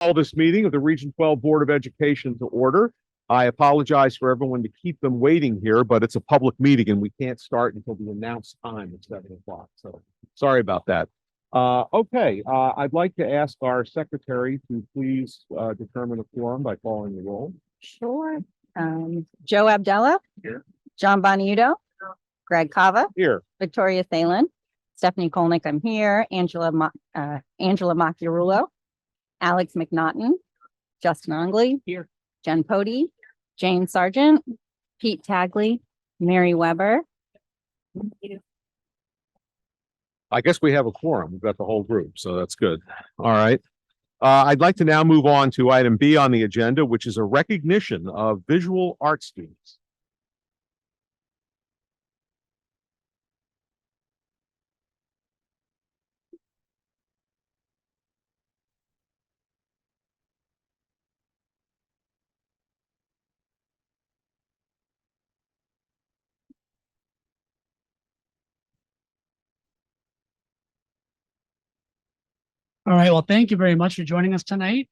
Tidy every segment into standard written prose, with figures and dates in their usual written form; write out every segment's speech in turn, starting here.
Call this meeting of the Region 12 Board of Education to order. I apologize for everyone to keep them waiting here, but it's a public meeting and we can't start until the announced time at 7 o'clock. So sorry about that. I'd like to ask our secretary to please determine a quorum by calling the roll. Sure. Joe Abdallah. Here. John Bonito. Greg Kava. Here. Victoria Thalen. Stephanie Kolnick, I'm here. Angela Macchiarulo. Alex McNaughton. Justin Ongley. Here. Jen Pody. Jane Sargent. Pete Tagley. Mary Weber. I guess we have a quorum. We've got the whole group, so that's good. All right. I'd like to now move on to item B on the agenda, which is a recognition of visual art students. All right. Well, thank you very much for joining us tonight.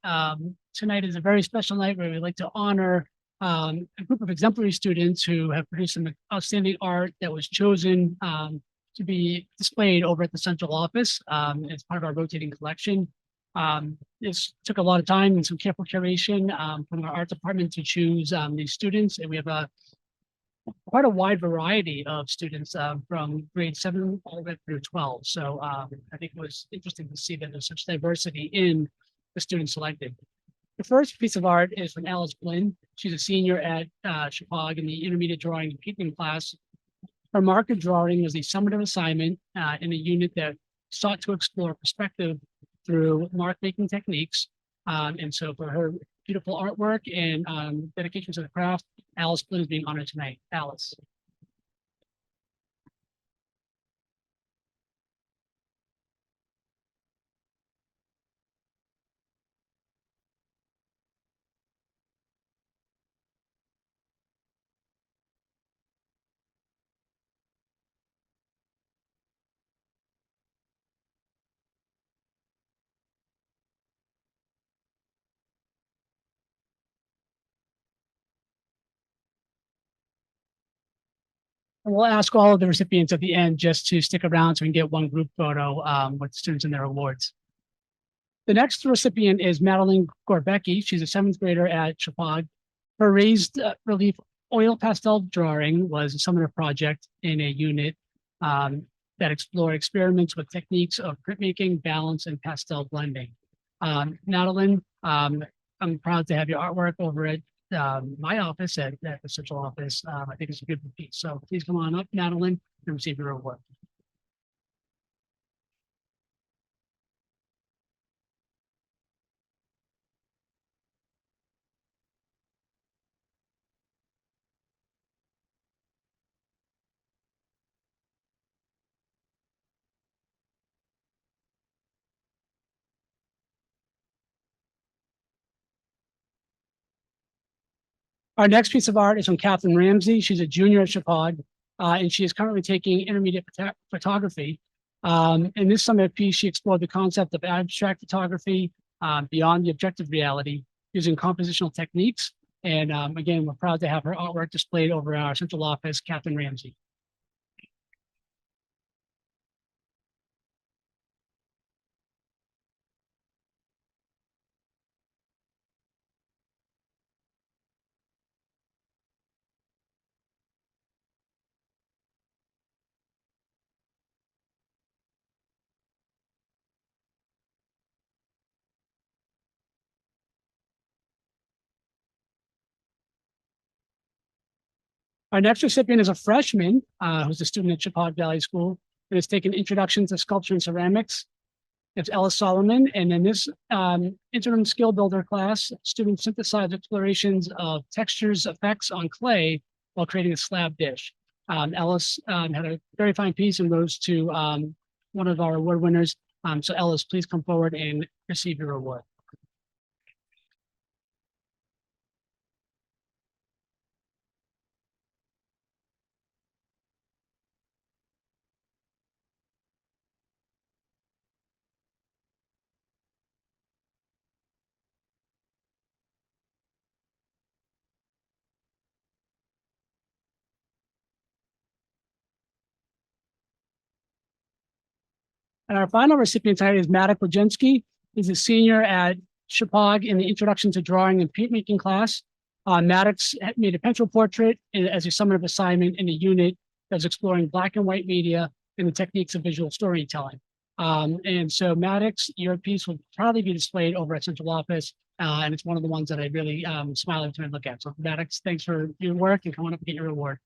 Tonight is a very special night where we'd like to honor a group of exemplary students who have produced some outstanding art that was chosen to be displayed over at the central office as part of our rotating collection. This took a lot of time and some careful curation from our art department to choose these students, and we have quite a wide variety of students from grade 7 all the way through 12. So I think it was interesting to see that there's such diversity in the students selected. The first piece of art is from Alice Blinn. She's a senior at Chippewa in the intermediate drawing and painting class. Her marker drawing was a summative assignment in a unit that sought to explore perspective through mark making techniques. And so for her beautiful artwork and dedication to the craft, Alice Blinn is being honored tonight. Alice. And we'll ask all of the recipients at the end just to stick around so we can get one group photo with students and their awards. The next recipient is Madeline Gorbecki. She's a 7th grader at Chippewa. Her raised relief oil pastel drawing was a summer project in a unit that explored experiments with techniques of printmaking, balance, and pastel blending. Madeline, I'm proud to have your artwork over at my office at the central office. I think it's a good piece. So please come on up, Madeline, and receive your award. Our next piece of art is from Catherine Ramsey. She's a junior at Chippewa, and she is currently taking intermediate photography. In this summer piece, she explored the concept of abstract photography beyond the objective reality using compositional techniques. And again, we're proud to have her artwork displayed over our central office, Catherine Ramsey. Our next recipient is a freshman who's a student at Chippewa Valley School and has taken Introduction to Sculpture and Ceramics. It's Ellis Solomon. And in this interim skill builder class, students synthesize explorations of textures, effects on clay while creating a slab dish. Ellis had a very fine piece and rose to one of our award winners. So Ellis, please come forward and receive your award. And our final recipient tonight is Maddox Legensky. He's a senior at Chippewa in the Introduction to Drawing and Printmaking class. Maddox made a pencil portrait as a summative assignment in a unit that was exploring black and white media and the techniques of visual storytelling. And so Maddox, your piece will probably be displayed over at central office. And it's one of the ones that I really smile every time I look at. So Maddox, thanks for your work and coming up and get your reward.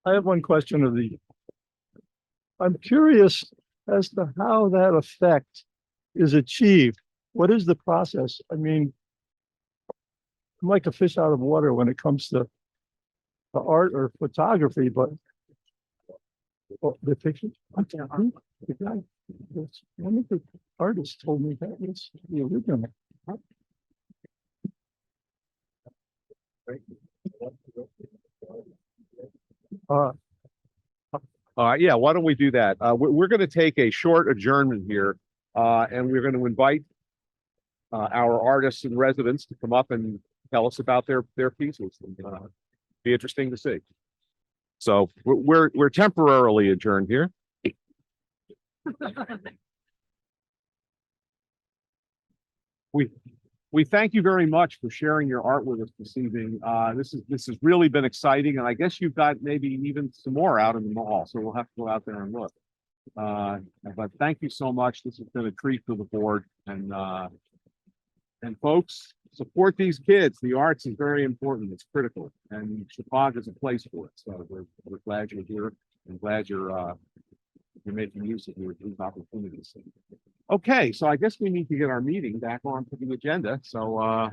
I have one question I'm curious as to how that effect is achieved. What is the process? I mean, I'm like a fish out of water when it comes to art or photography, but the picture. The guy, one of the artists told me that was the original. Uh, Yeah, why don't we do that? We're going to take a short adjournment here, and we're going to invite our artists and residents to come up and tell us about their pieces. And, be interesting to see. So we're temporarily adjourned here. We thank you very much for sharing your art with us this evening. This has really been exciting, and I guess you've got maybe even some more out in the mall, so we'll have to go out there and look. But thank you so much. This has been a treat for the board, and folks, support these kids. The arts is very important. It's critical, and Chicago is a place for it. So we're glad you're here, and glad you're making use of these opportunities. Okay, so I guess we need to get our meeting back onto the agenda. So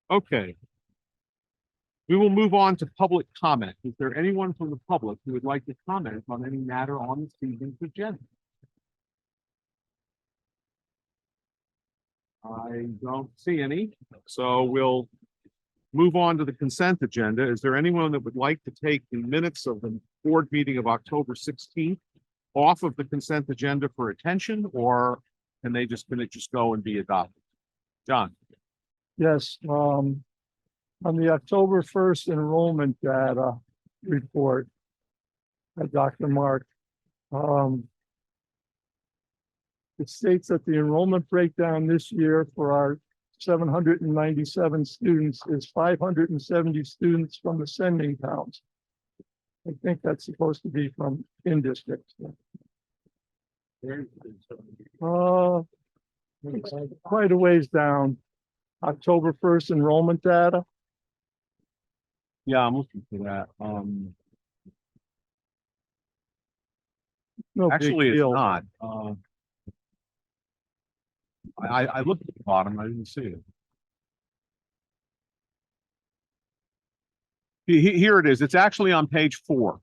okay. We will move on to public comment. Is there anyone from the public who would like to comment on any matter on this evening's agenda? I don't see any, so we'll move on to the consent agenda. Is there anyone that would like to take the minutes of the board meeting of October 16th off of the consent agenda for attention, or can they just go and be adopted? John? yes, on the October 1st enrollment data report by Dr. Mark, it states that the enrollment breakdown this year for our 797 students is 570 students from the sending towns. I think that's supposed to be from in district. It's quite a ways down. October 1st enrollment data. Yeah, I'm looking for that. No big Actually, it's deal. not. I looked at the bottom, I didn't see it. Here it is. It's actually on page 4.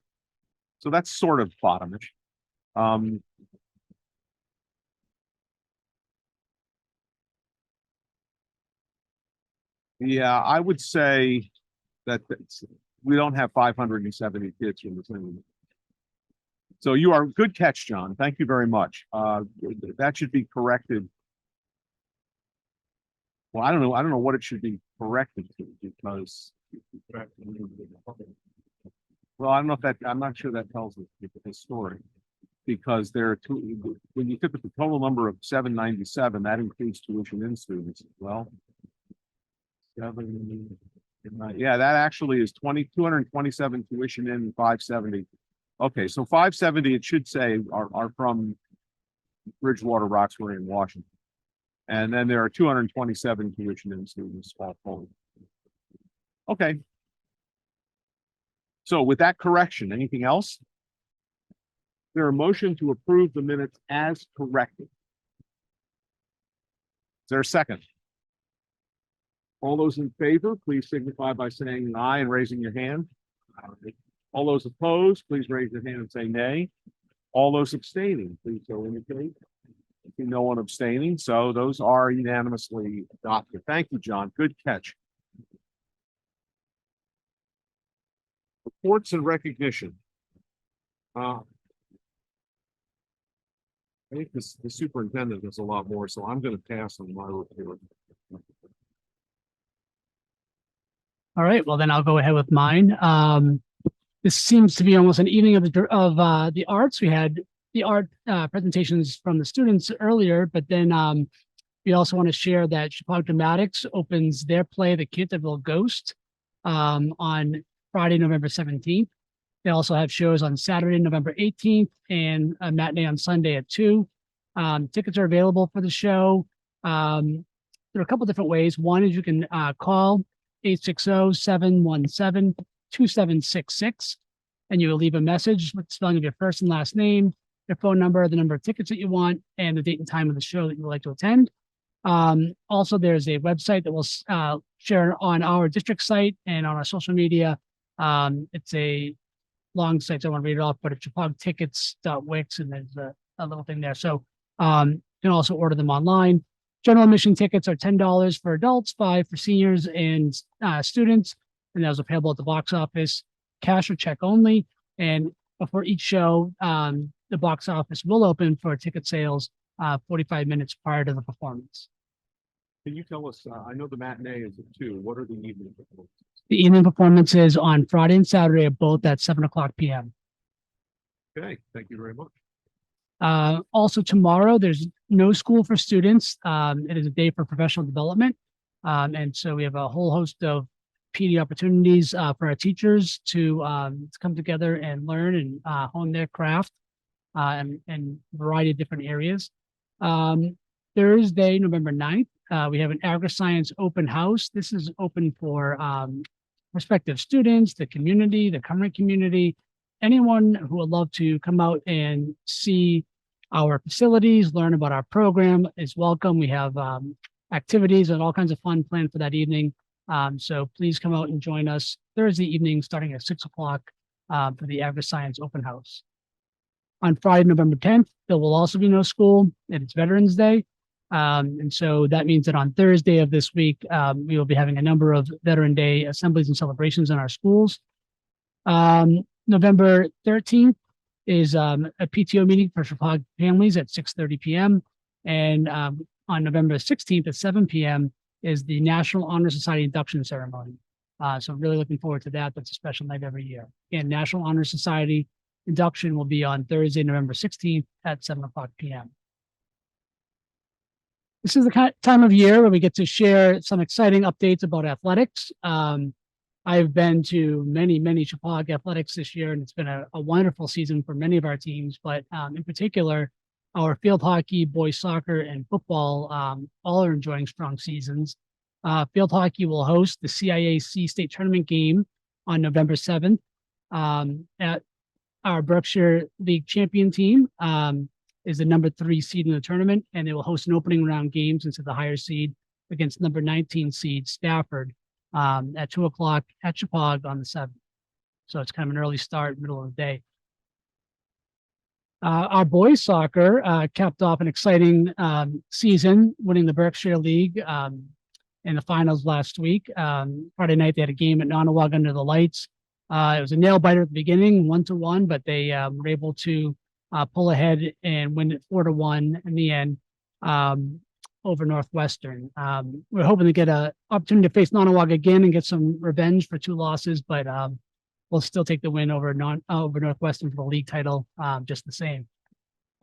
So that's sort of bottomish. Yeah, I would say that we don't have 570 kids from the same. So you are, good catch, John. Thank you very much. That should be corrected. Well, I don't know what it should be corrected to because. Well, I don't know if that, I'm not sure that tells the story. Because there are two, when you look at the total number of 797, that includes tuition in students as well. Yeah, that actually is 227 tuition in, 570. Okay, so 570, it should say are from Bridgewater, Roxbury, and Washington. And then there are 227 tuition in students all told. Okay. So with that correction, anything else? Is there a motion to approve the minutes as corrected? Is there a second? All those in favor, please signify by saying aye and raising your hand. All those opposed, please raise your hand and say nay. All those abstaining, please so indicate. No one abstaining, so those are unanimously adopted. Thank you, John. Good catch. Reports and recognition. I think the superintendent has a lot more, so I'm going to pass on my report. All right, well then I'll go ahead with mine. This seems to be almost an evening of the arts. We had the art presentations from the students earlier, but then we also want to share that Chappaqua Dramatics opens their play, The Canterville Ghost, on Friday, November 17th. They also have shows on Saturday, November 18th, and a matinee on Sunday at 2. Tickets are available for the show. There are a couple different ways. One is you can call 860-717-2766, and you will leave a message with the spelling of your first and last name, your phone number, the number of tickets that you want, and the date and time of the show that you would like to attend. Also, there's a website that we'll share on our district site and on our social media. It's a long site, so I want to read it off, but it's chappaqtickets.wix, and there's a little thing there. So you can also order them online. General admission tickets are $10 for adults, $5 for seniors and students, and those are payable at the box office, cash or check only. And before each show, the box office will open for ticket sales 45 minutes prior to the performance. Can you tell us, I know the matinee is at 2. What are the evening performances? The evening performances on Friday and Saturday are both at 7:00 p.m. Okay, thank you very much. Also tomorrow, there's no school for students. It is a day for professional development. And so we have a whole host of PD opportunities for our teachers to come together and learn and hone their craft and a variety of different areas. Thursday, November 9th, we have an agri-science open house. This is open for prospective students, the community, the current community, anyone who would love to come out and see our facilities, learn about our program is welcome. We have activities and all kinds of fun planned for that evening. So please come out and join us Thursday evening, starting at 6:00 for the agri-science open house. On Friday, November 10th, there will also be no school, and it's Veterans Day. And so that means that on Thursday of this week, we will be having a number of Veteran Day assemblies and celebrations in our schools. November 13th is a PTO meeting for Chappaqua families at 6:30 p.m. And on November 16th at 7 p.m. is the National Honor Society induction ceremony. So really looking forward to that. That's a special night every year. And National Honor Society induction will be on Thursday, November 16th at 7:00 p.m. This is the time of year where we get to share some exciting updates about athletics. I've been to many Chappaqua athletics this year, and it's been a wonderful season for many of our teams, but in particular, our field hockey, boys soccer, and football all are enjoying strong seasons. Field hockey will host the CIAC state tournament game on November 7th at our Berkshire League champion team. Is the number 3 seed in the tournament, and they will host an opening round games into the higher seed against number 19 seed Stafford at 2:00 at Chappaqua on the 7th. So it's kind of an early start, middle of the day. Our boys soccer capped off an exciting season, winning the Berkshire League in the finals last week. Friday night, they had a game at Nonawag under the lights. It was a nail biter at the beginning, 1-1, but they were able to pull ahead and win it 4-1 in the end over Northwestern. We're hoping to get an opportunity to face Nonawag again and get some revenge for 2 losses, but we'll still take the win over Northwestern for the league title just the same.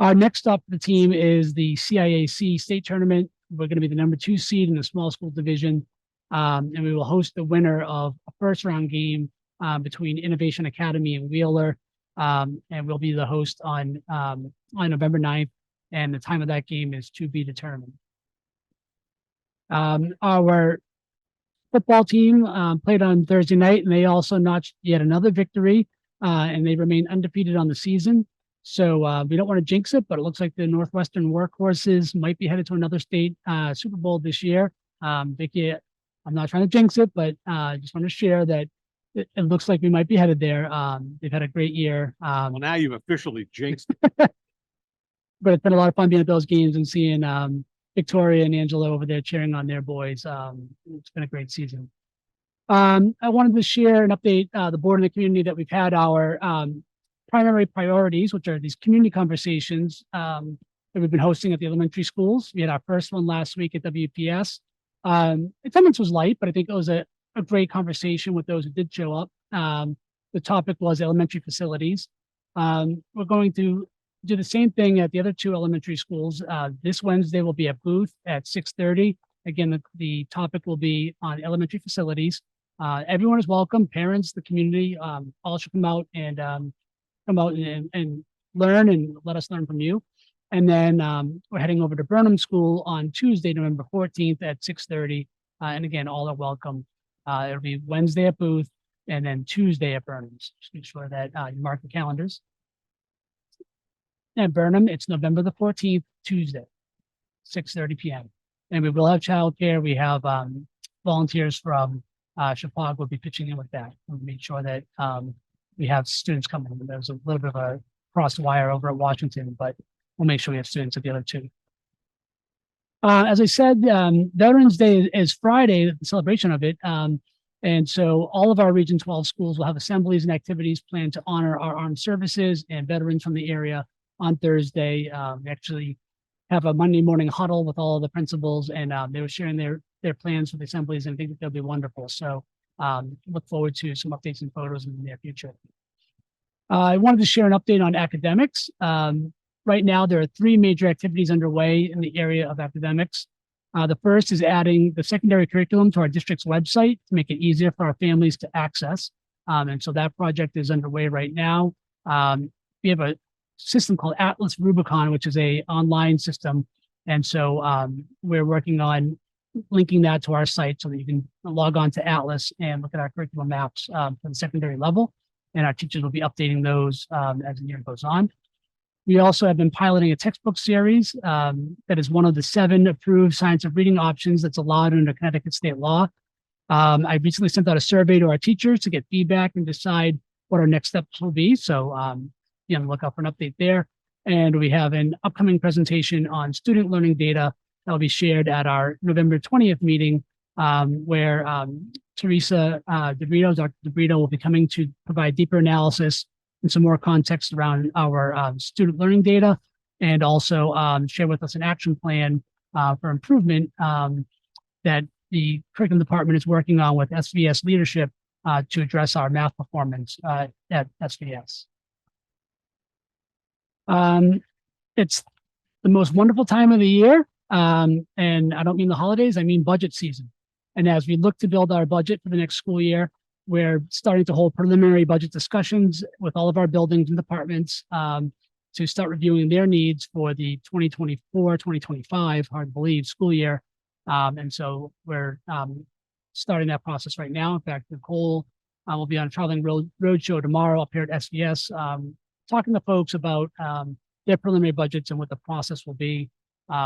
Next up, the team is the CIAC state tournament. We're going to be the number 2 seed in the small school division, and we will host the winner of a first round game between Innovation Academy and Wheeler, and we'll be the host on November 9th, and the time of that game is to be determined. Our football team played on Thursday night, and they also notched yet another victory, and they remain undefeated on the season. So we don't want to jinx it, but it looks like the Northwestern Workhorses might be headed to another state Super Bowl this year. Vicky, I'm not trying to jinx it, but I just want to share that it looks like we might be headed there. They've had a great year. Well, now you've officially jinxed. But it's been a lot of fun being at those games and seeing Victoria and Angela over there cheering on their boys. It's been a great season. I wanted to share and update the board and the community that we've had our primary priorities, which are these community conversations that we've been hosting at the elementary schools. We had our first one last week at WPS. Attendance was light, but I think it was a great conversation with those who did show up. The topic was elementary facilities. We're going to do the same thing at the other 2 elementary schools. This Wednesday will be a booth at 6:30. Again, the topic will be on elementary facilities. Everyone is welcome, parents, the community, all should come out and learn and let us learn from you. And then we're heading over to Burnham School on Tuesday, November 14th at 6:30. And again, all are welcome. It'll be Wednesday at Booth and then Tuesday at Burnham. So just make sure that you mark the calendars. At Burnham, it's November the 14th, Tuesday, 6:30 p.m. And we will have childcare. We have volunteers from Chappaqua will be pitching in with that. We'll make sure that we have students coming. There's a little bit of a cross wire over at Washington, but we'll make sure we have students at the other 2. As I said, Veterans Day is Friday, the celebration of it. And so all of our Region 12 schools will have assemblies and activities planned to honor our armed services and veterans from the area on Thursday. We actually have a Monday morning huddle with all of the principals, and they were sharing their plans for the assemblies, and I think that they'll be wonderful. So look forward to some updates and photos in the near future. I wanted to share an update on academics. Right now, there are 3 major activities underway in the area of academics. The first is adding the secondary curriculum to our district's website to make it easier for our families to access. And so that project is underway right now. We have a system called Atlas Rubicon, which is a online system. And so we're working on linking that to our site so that you can log on to Atlas and look at our curriculum maps for the secondary level. And our teachers will be updating those as the year goes on. We also have been piloting a textbook series that is one of the 7 approved science of reading options that's allowed under Connecticut state law. I recently sent out a survey to our teachers to get feedback and decide what our next steps will be. So be on the lookout for an update there. And we have an upcoming presentation on student learning data that will be shared at our November 20th meeting, where Teresa DeBrito, Dr. DeBrito, will be coming to provide deeper analysis and some more context around our student learning data, and also share with us an action plan for improvement that the curriculum department is working on with SVS leadership to address our math performance at SVS. It's the most wonderful time of the year. And I don't mean the holidays, I mean budget season. And as we look to build our budget for the next school year, we're starting to hold preliminary budget discussions with all of our buildings and departments to start reviewing their needs for the 2024-2025, hard to believe, school year. And so we're starting that process right now. In fact, Nicole will be on a traveling road show tomorrow up here at SVS, talking to folks about their preliminary budgets and what the process will be.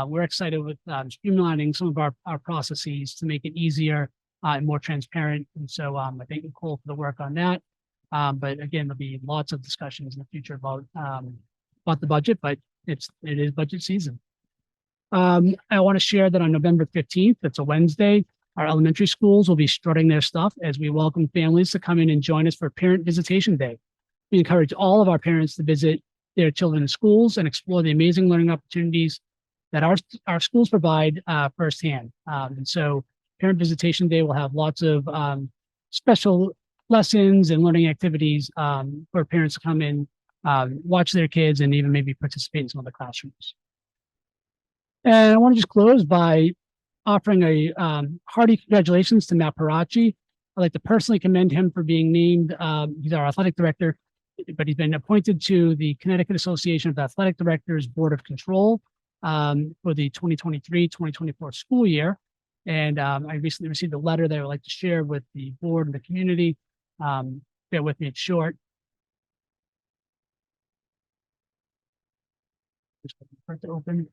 We're excited with streamlining some of our processes to make it easier and more transparent. And so I thank Nicole for the work on that. But again, there'll be lots of discussions in the future about the budget, but it is budget season. I want to share that on November 15th, it's a Wednesday, Our elementary schools will be strutting their stuff as we welcome families to come in and join us for Parent Visitation Day. We encourage all of our parents to visit their children's schools and explore the amazing learning opportunities that our schools provide firsthand. And so Parent Visitation Day will have lots of special lessons and learning activities for parents to come in, watch their kids, and even maybe participate in some of the classrooms. And I want to just close by offering a hearty congratulations to Matt Parachi. I'd like to personally commend him for being named, he's our athletic director, but he's been appointed to the Connecticut Association of Athletic Directors Board of Control for the 2023-2024 school year. And I recently received a letter that I would like to share with the board and the community. Bear with me, it's short. Just wait for it to open.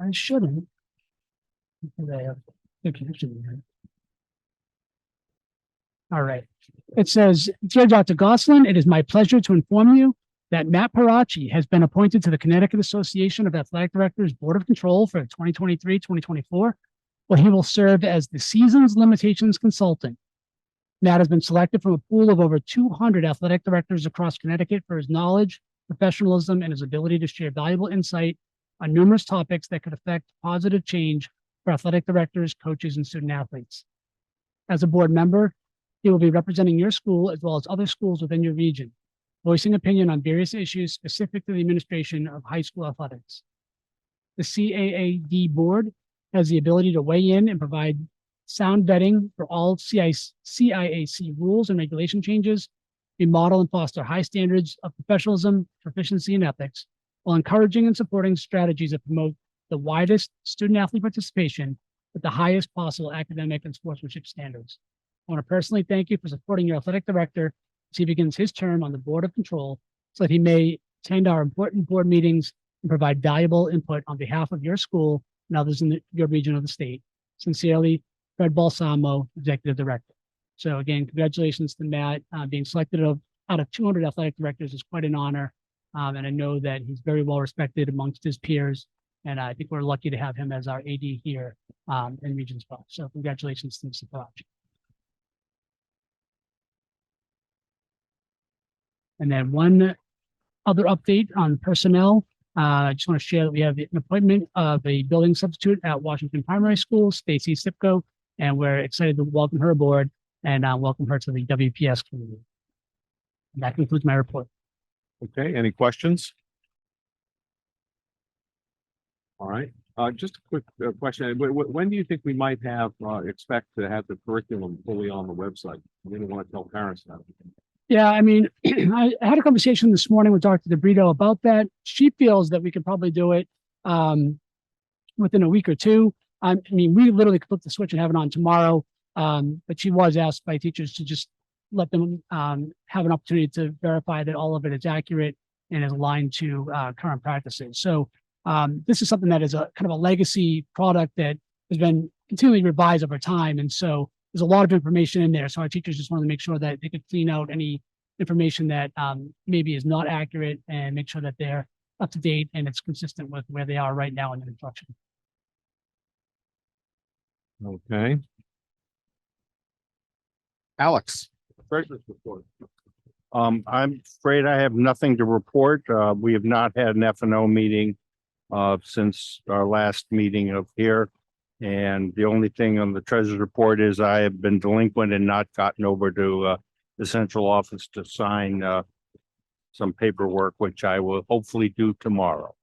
I shouldn't. Because I have the connection here. All right. It says, "Dear Dr. Goslin, it is my pleasure to inform you that Matt Parachi has been appointed to the Connecticut Association of Athletic Directors Board of Control for 2023-2024, where he will serve as the season's limitations consultant. Matt has been selected from a pool of over 200 athletic directors across Connecticut for his knowledge, professionalism, and his ability to share valuable insight on numerous topics that could affect positive change for athletic directors, coaches, and student athletes. As a board member, he will be representing your school as well as other schools within your region, voicing opinion on various issues specific to the administration of high school athletics. The CAAD board has the ability to weigh in and provide sound vetting for all CIAC rules and regulation changes. We model and foster high standards of professionalism, proficiency, and ethics, while encouraging and supporting strategies that promote the widest student athlete participation with the highest possible academic and sportsmanship standards. I want to personally thank you for supporting your athletic director as he begins his term on the Board of Control so that he may attend our important board meetings and provide valuable input on behalf of your school and others in your region of the state. Sincerely, Fred Balsamo, Executive Director." So again, congratulations to Matt. Being selected out of 200 athletic directors is quite an honor. And I know that he's very well respected amongst his peers. And I think we're lucky to have him as our AD here in Region 12. So congratulations to Mr. Parachi. And then one other update on personnel. I just want to share that we have an appointment of a building substitute at Washington Primary School, Stacy Sipko, and we're excited to welcome her aboard and welcome her to the WPS community. And that concludes my report. Okay, any questions? All right, just a quick question. When do you think we might have, expect to have the curriculum fully on the website? We don't want to tell parents that. Yeah, I mean, I had a conversation this morning with Dr. DeBrito about that. She feels that we could probably do it within a week or two. I mean, we literally could flip the switch and have it on tomorrow. But she was asked by teachers to just let them have an opportunity to verify that all of it is accurate and is aligned to current practices. So this is something that is a kind of a legacy product that has been continually revised over time. And so there's a lot of information in there. So our teachers just wanted to make sure that they could clean out any information that maybe is not accurate and make sure that they're up to date and it's consistent with where they are right now in the instruction. Okay. Alex, treasurer's report. I'm afraid I have nothing to report. We have not had an F&O meeting since our last meeting of here. And the only thing on the treasurer's report is I have been delinquent and not gotten over to the central office to sign some paperwork, which I will hopefully do tomorrow.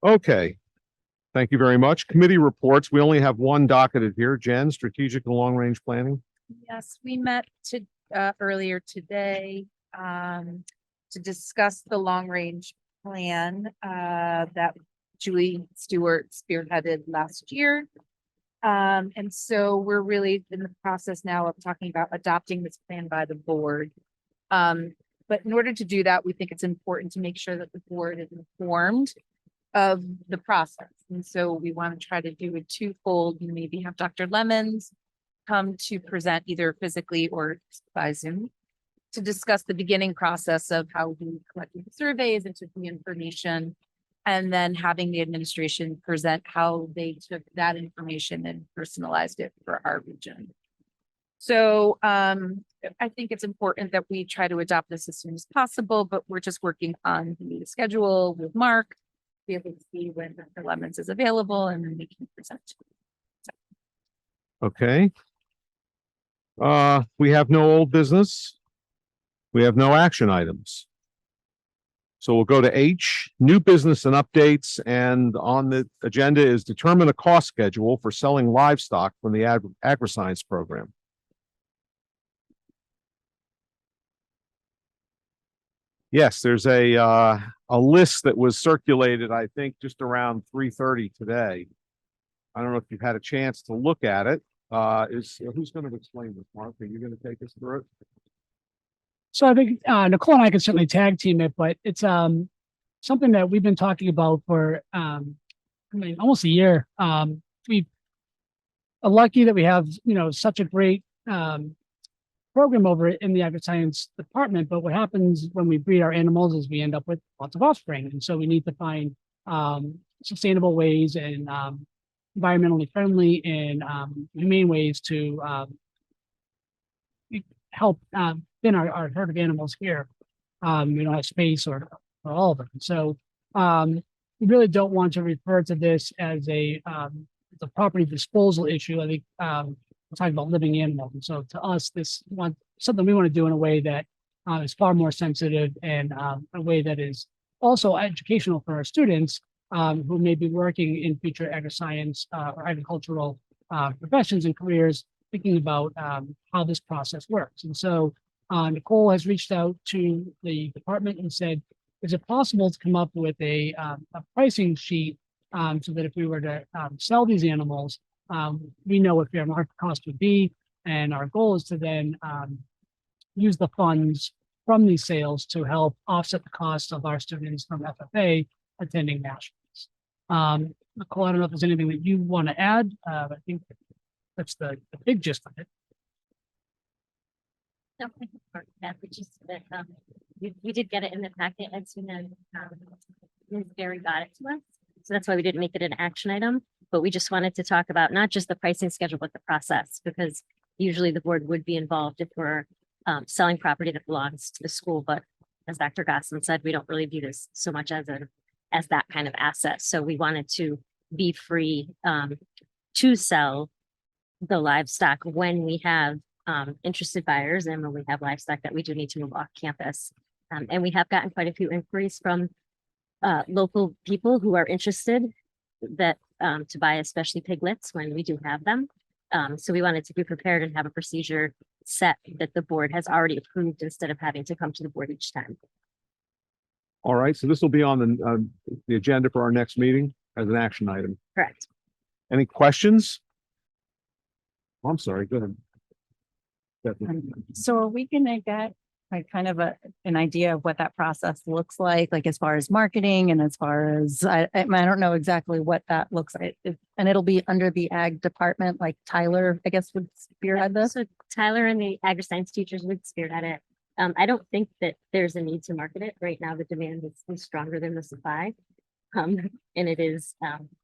Okay. Thank you very much. Committee reports. We only have one docketed here. Jen, strategic and long range planning. Yes, we met earlier today to discuss the long range plan that Julie Stewart spearheaded last year. And so we're really in the process now of talking about adopting this plan by the board. But in order to do that, we think it's important to make sure that the board is informed of the process. And so we want to try to do a twofold, maybe have Dr. Lemons come to present either physically or by Zoom. to discuss the beginning process of how we collected the surveys and took the information. And then having the administration present how they took that information and personalized it for our region. So I think it's important that we try to adopt this as soon as possible, but we're just working on the schedule with Mark. Be able to see when Dr. Lemons is available and then we can present. Okay. We have no old business. We have no action items. So we'll go to H, new business and updates, and on the agenda is determine a cost schedule for selling livestock from the agri-science program. Yes, there's a list that was circulated, I think, just around 3:30 today. I don't know if you've had a chance to look at it. Who's going to explain this, Mark? Are you going to take us through it? So I think Nicole and I can certainly tag team it, but it's something that we've been talking about for almost a year. We are lucky that we have such a great program over in the agri-science department, but what happens when we breed our animals is we end up with lots of offspring, and so we need to find sustainable ways and environmentally friendly and humane ways to help in our herd of animals here. We don't have space or all of them. So we really don't want to refer to this as a property disposal issue. I think we're talking about living animals. And so to us, something we want to do in a way that is far more sensitive and a way that is also educational for our students who may be working in future agri-science or agricultural professions and careers, thinking about how this process works. And so Nicole has reached out to the department and said, is it possible to come up with a pricing sheet so that if we were to sell these animals, we know what fair market cost would be. And our goal is to then use the funds from these sales to help offset the cost of our students from FFA attending nationals. Nicole, I don't know if there's anything that you want to add. I think that's the big gist of it. No, that which is that we did get it in the packet as soon as Ms. Barry got it to us. So that's why we didn't make it an action item, but we just wanted to talk about not just the pricing schedule, but the process, because usually the board would be involved if we're selling property that belongs to the school. But as Dr. Goslin said, we don't really view this so much as that kind of asset. So we wanted to be free to sell the livestock when we have interested buyers and when we have livestock that we do need to move off campus. And we have gotten quite a few inquiries from local people who are interested that to buy especially piglets when we do have them. So we wanted to be prepared and have a procedure set that the board has already approved instead of having to come to the board each time. All right, so this will be on the agenda for our next meeting as an action item. Correct. Any questions? I'm sorry, go ahead. So are we gonna get like kind of an idea of what that process looks like as far as marketing and as far as, I don't know exactly what that looks like. And it'll be under the ag department, like Tyler, I guess, would spearhead this. So Tyler and the agri-science teachers would spearhead it. I don't think that there's a need to market it. Right now, the demand is stronger than the supply. And it is,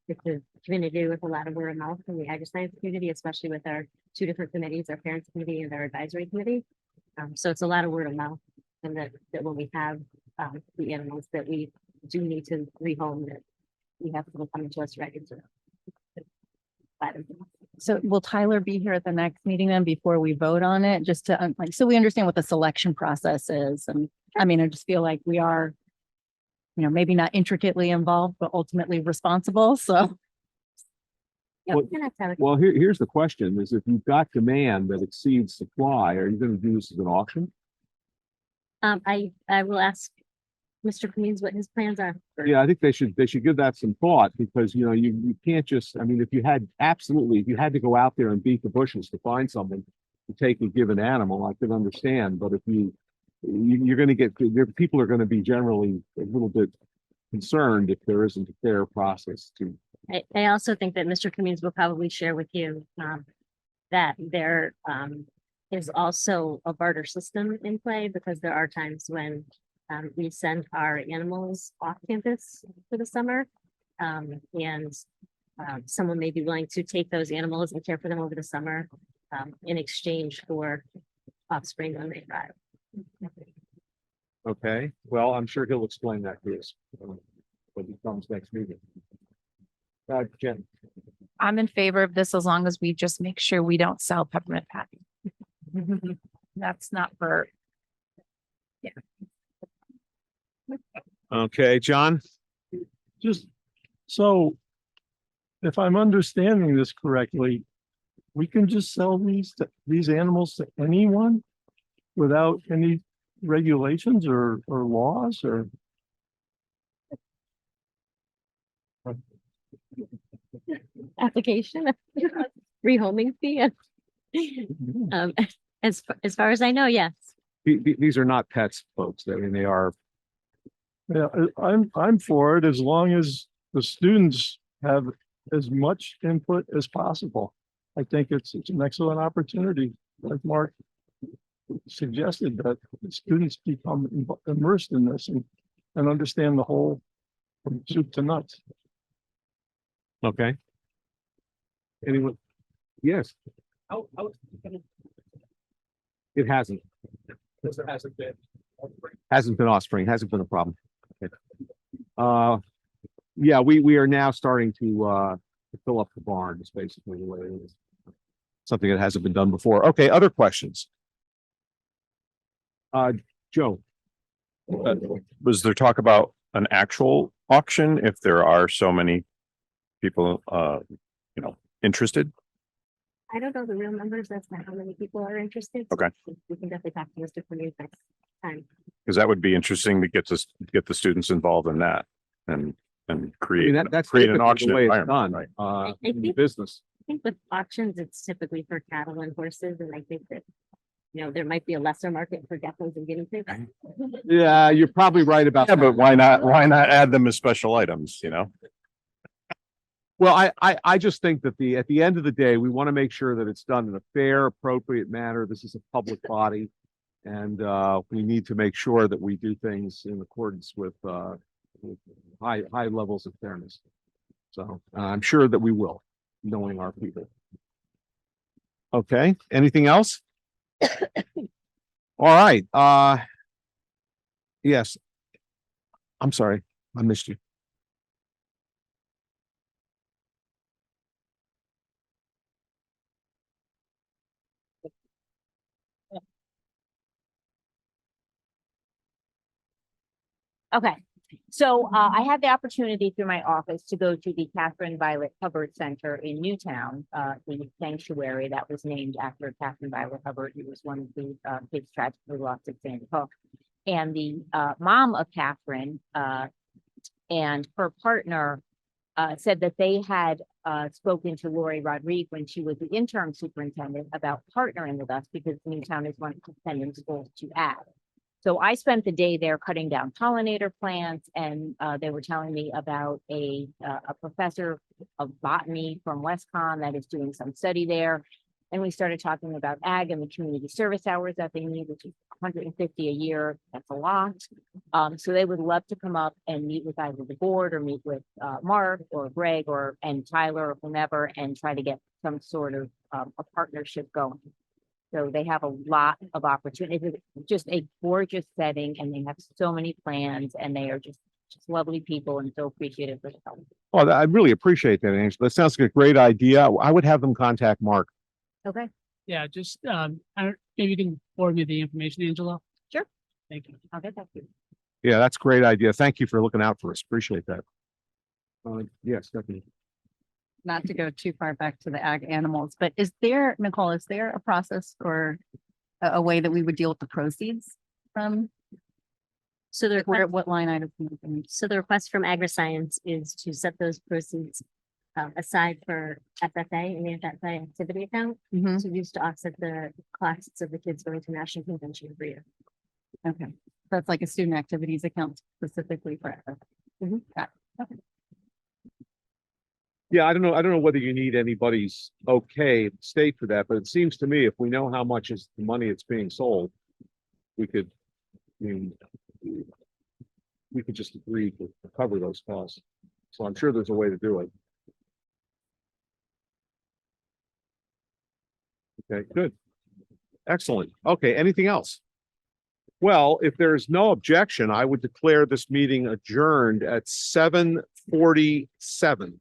it's a community with a lot of word of mouth from the agri-science community, especially with our two different committees, our parents committee and our advisory committee. So it's a lot of word of mouth, and that when we have the animals that we do need to rehome, that we have people coming to us ready to buy them. So will Tyler be here at the next meeting then before we vote on it, just to so we understand what the selection process is? And I mean, I just feel like we are, maybe not intricately involved, but ultimately responsible. So Yeah, Well- we can have Tyler. Well, here's the question is if you've got demand that exceeds supply, are you going to do this as an auction? I will ask Mr. Cummings what his plans are. Yeah, I think they should give that some thought because, you can't just, I mean, if you had to go out there and beat the bushes to find something to take a given animal, I could understand. But if you're going to get, people are going to be generally a little bit concerned if there isn't a fair process to. I also think that Mr. Cummings will probably share with you that their is also a barter system in play because there are times when we send our animals off campus for the summer. And someone may be willing to take those animals and care for them over the summer in exchange for offspring when they arrive. Okay, well, I'm sure he'll explain that to us when he comes next meeting. Jen, I'm in favor of this as long as we just make sure we don't sell peppermint patty. That's not for, okay, John? Just, so if I'm understanding this correctly, we can just sell these animals to anyone without any regulations or laws or? Application, rehoming fee. As far as I know, yes. These are not pets, folks. I mean, they are, Yeah, I'm for it as long as the students have as much input as possible. I think it's an excellent opportunity, like Mark suggested, that the students become immersed in this and understand the whole from soup to nuts. okay. Anyone? Yes, it hasn't. Hasn't been offspring, hasn't been a problem. Okay. Yeah, we are now starting to fill up the barn, is basically the way it is. Something that hasn't been done before. Okay, other questions? Joe, Was there talk about an actual auction if there are so many people, interested? I don't know the real numbers. That's not how many people are interested. so Okay. We can definitely talk to Mr. Cornelius next time. Because that would be interesting to get the students involved in that and I mean, create, that's create an typically auction the way it's environment, done, right? in the think- business. I think with auctions, it's typically for cattle and horses, and I think that, there might be a lesser market for geckos and guinea pigs. Yeah, you're probably right about Yeah, that. but why not add them as special items, you know? Well, I just think that at the end of the day, we want to make sure that it's done in a fair, appropriate manner. This is a public body. And we need to make sure that we do things in accordance with high levels of fairness. So I'm sure that we will, knowing our people. Okay, anything else? All right, yes. I'm sorry, I missed you. Okay, so I had the opportunity through my office to go to the Catherine Violet Hubbard Center in Newtown, the sanctuary that was named after Catherine Violet Hubbard, who was one of the kids tragically lost at Sandy Hook. And the mom of Catherine and her partner said that they had spoken to Lori Rodriguez when she was the interim superintendent about partnering with us because Newtown is one of the sending schools to add. So I spent the day there cutting down pollinator plants, and they were telling me about a professor of botany from WestCon that is doing some study there. And we started talking about ag and the community service hours that they need, which is 150 a year. That's a lot. So they would love to come up and meet with either the board or meet with Mark or Greg and Tyler or whomever and try to get some sort of a partnership going. So they have a lot of opportunities. It's just a gorgeous setting and they have so many plans and they are just lovely people and so appreciative for the help. Oh, I really appreciate that, Angela. That sounds like a great idea. I would have them contact Mark. Okay, Yeah, just, maybe you can forward me the information, Angela. Sure. Thank you. I'll get that to you. Yeah, that's a great idea. Thank you for looking out for us. Appreciate that. Yes, definitely. Not to go too far back to the ag animals, but Nicole, is there a process or a way that we would deal with the proceeds from So the request, what line item? so the request from AgriScience is to set those proceeds aside for FFA in the FFA activity account. Mhm. So used to offset the costs of the kids going to national convention every year. Okay, that's like a student activities account specifically for. Mhm. Got it. Okay. Yeah, I don't know whether you need anybody's okay state for that, but it seems to me if we know how much is the money it's being sold, we could, I mean, we could just agree to cover those costs. So I'm sure there's a way to do it. Okay, good. Excellent. Okay, anything else? Well, if there's no objection, I would declare this meeting adjourned at 7:47.